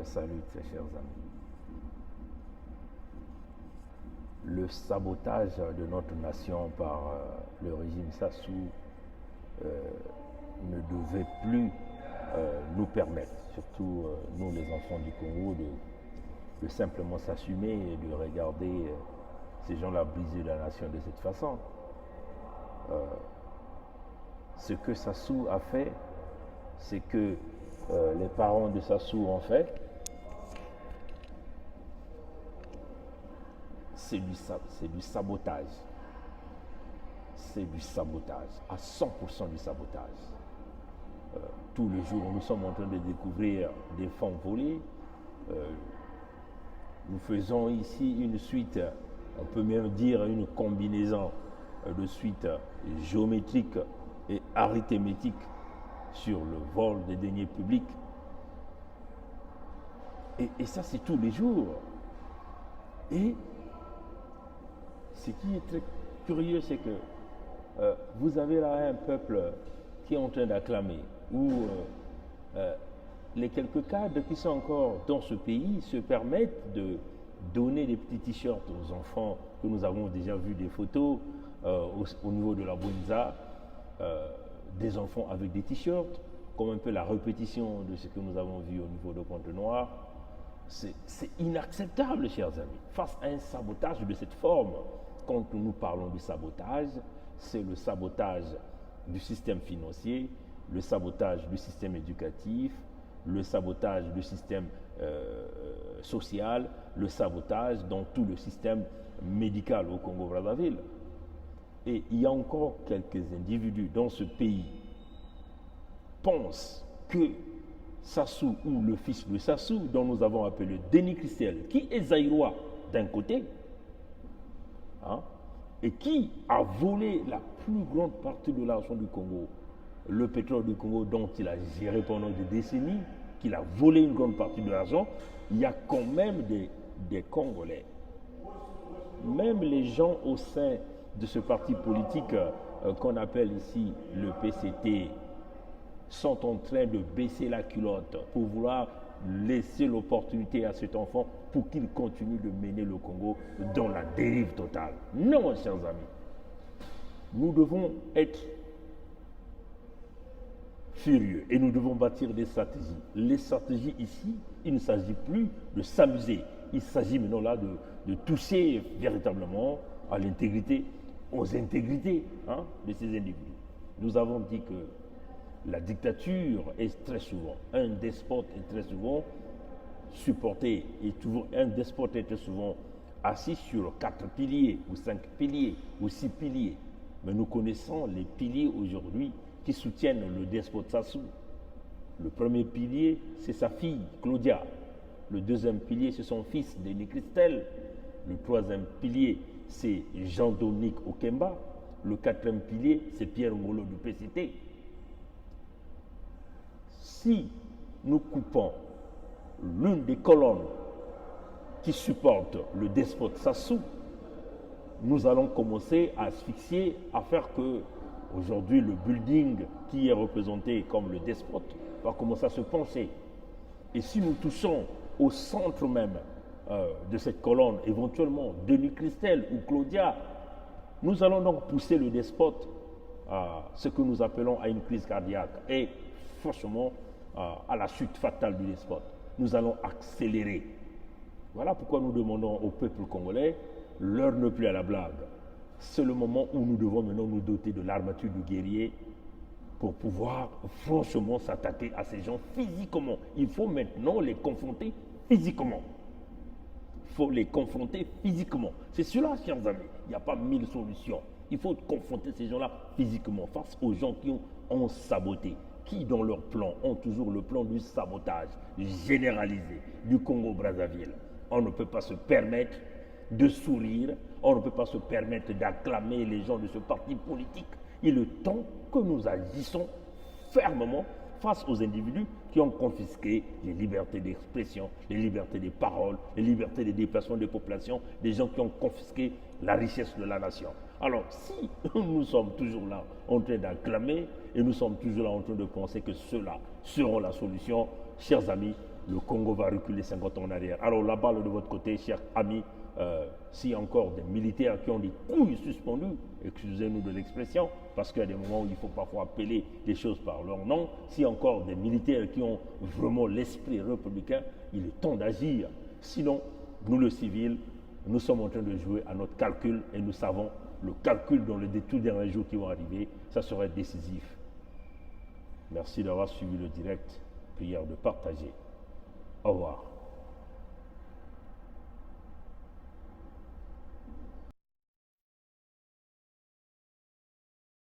Salut très chers amis. Le sabotage de notre nation par le régime Sassou ne devait plus nous permettre, surtout nous les enfants du Congo, de simplement s'assumer et de regarder ces gens-là briser la nation de cette façon. Ce que Sassou a fait, c'est que les parents de Sassou ont fait, c'est du sabotage. C'est du sabotage, à 100% du sabotage. Tous les jours, nous sommes en train de découvrir des fonds volés. Nous faisons ici une suite, on peut même dire une combinaison de suites géométriques et arithmétiques sur le vol des deniers publics. Et ça, c'est tous les jours. Et ce qui est très curieux, c'est que vous avez là un peuple qui est en train d'acclamer, où les quelques cadres qui sont encore dans ce pays se permettent de donner des petits t-shirts aux enfants, que nous avons déjà vu des photos au niveau de la Bunza, des enfants avec des t-shirts, comme un peu la répétition de ce que nous avons vu au niveau de Pointe-Noire. C'est inacceptable, chers amis, face à un sabotage de cette forme. Quand nous parlons du sabotage, c'est le sabotage du système financier, le sabotage du système éducatif, le sabotage du système social, le sabotage dans tout le système médical au Congo-Brazzaville. Et il y a encore quelques individus dans ce pays qui pensent que Sassou ou le fils de Sassou, dont nous avons appelé Denis Christel, qui est zaïrois d'un côté, et qui a volé la plus grande partie de l'argent du Congo, le pétrole du Congo dont il a géré pendant des décennies, qu'il a volé une grande partie de l'argent, il y a quand même des Congolais. Même les gens au sein de ce parti politique qu'on appelle ici le PCT sont en train de baisser la culotte pour vouloir laisser l'opportunité à cet enfant pour qu'il continue de mener le Congo dans la dérive totale. Non, chers amis. Nous devons être furieux et nous devons bâtir des stratégies. Les stratégies ici, il ne s'agit plus de s'amuser. Il s'agit maintenant là de toucher véritablement à l'intégrité, aux intégrités de ces individus. Nous avons dit que la dictature est très souvent, un despote est très souvent supporté, un despote est très souvent assis sur 4 piliers, ou 5 piliers, ou 6 piliers. Mais nous connaissons les piliers aujourd'hui qui soutiennent le despote Sassou. Le premier pilier, c'est sa fille, Claudia. Le deuxième pilier, c'est son fils, Denis Christel. Le troisième pilier, c'est Jean-Dominique Okemba. Le quatrième pilier, c'est Pierre Ngolo du PCT. Si nous coupons l'une des colonnes qui supporte le despote Sassou, nous allons commencer à asphyxier, à faire que aujourd'hui le building qui est représenté comme le despote va commencer à se pencher. Et si nous touchons au centre même de cette colonne, éventuellement Denis Christel ou Claudia, nous allons donc pousser le despote à ce que nous appelons à une crise cardiaque et franchement à la chute fatale du despote. Nous allons accélérer. Voilà pourquoi nous demandons au peuple congolais, l'heure n'est plus à la blague. C'est le moment où nous devons maintenant nous doter de l'armature du guerrier pour pouvoir franchement s'attaquer à ces gens physiquement. Il faut maintenant les confronter physiquement. Il faut les confronter physiquement. C'est cela, chers amis. Il n'y a pas 1000 solutions. Il faut confronter ces gens-là physiquement face aux gens qui ont saboté, qui dans leur plan ont toujours le plan du sabotage généralisé du Congo-Brazzaville. On ne peut pas se permettre de sourire, on ne peut pas se permettre d'acclamer les gens de ce parti politique. Il est temps que nous agissons fermement face aux individus qui ont confisqué les libertés d'expression, les libertés des paroles, les libertés de déplacement des populations, des gens qui ont confisqué la richesse de la nation. Alors, si nous sommes toujours là en train d'acclamer et nous sommes toujours là en train de penser que ceux-là seront la solution, chers amis, le Congo va reculer 50 ans en arrière. Alors la balle de votre côté, chers amis, s'il y a encore des militaires qui ont des couilles suspendues, excusez-nous de l'expression, parce qu'il y a des moments où il faut parfois appeler les choses par leur nom, s'il y a encore des militaires qui ont vraiment l'esprit républicain, il est temps d'agir. Sinon, nous les civils, nous sommes en train de jouer à notre calcul et nous savons le calcul dans les tout derniers jours qui vont arriver, ça serait décisif. Merci d'avoir suivi le direct. Prière de partager. Au revoir.